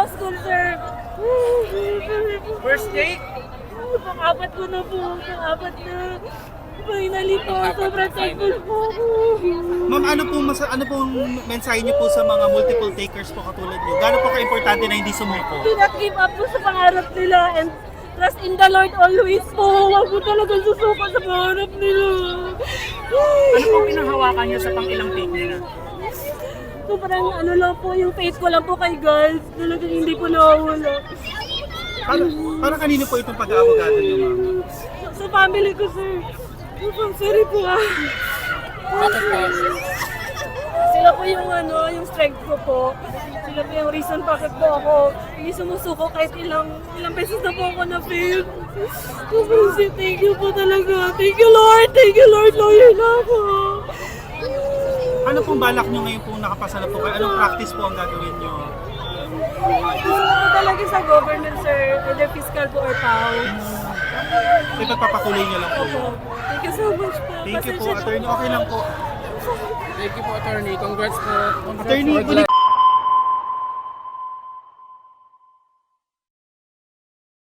law school, sir. First date? Pang-apat ko na po. Pang-apat na. Finally po, sobrang thankful po. Ma'am, ano pong mensahe niyo po sa mga multiple takers po katulad niyo? Gaano po ka-importante na hindi sumuko? Do not give up po sa pangarap nila and trust in the Lord always po. Huwag po talagang susuko sa pangarap nila. Ano pong pinahawakan niyo sa pang-ilang take nila? Sobrang ano lang po, yung faith ko lang po kay God. Talagang hindi po nawawala. Para kanino po itong pag-aabogado niyo, ma'am? Sa family ko, sir. Sorry po ah. Bakit po? Sila po yung ano, yung strength ko po. Sila po yung reason bakit po ako hindi sumusuko kahit ilang beses na po ako na-fail. Thank you po talaga. Thank you Lord. Thank you Lord. Lawyer na ako. Ano pong balak niyo ngayon po nakapasa na po kayo? Anong practice po ang gagawin niyo? Gusto ko talaga sa government, sir. Either fiscal po or PAO. Ipagpapatuloy niyo lang po. Opo. Thank you so much po. Thank you po, Pasensya na attorney. Okay lang po. Thank you po, attorney. Congrats po. Attorney,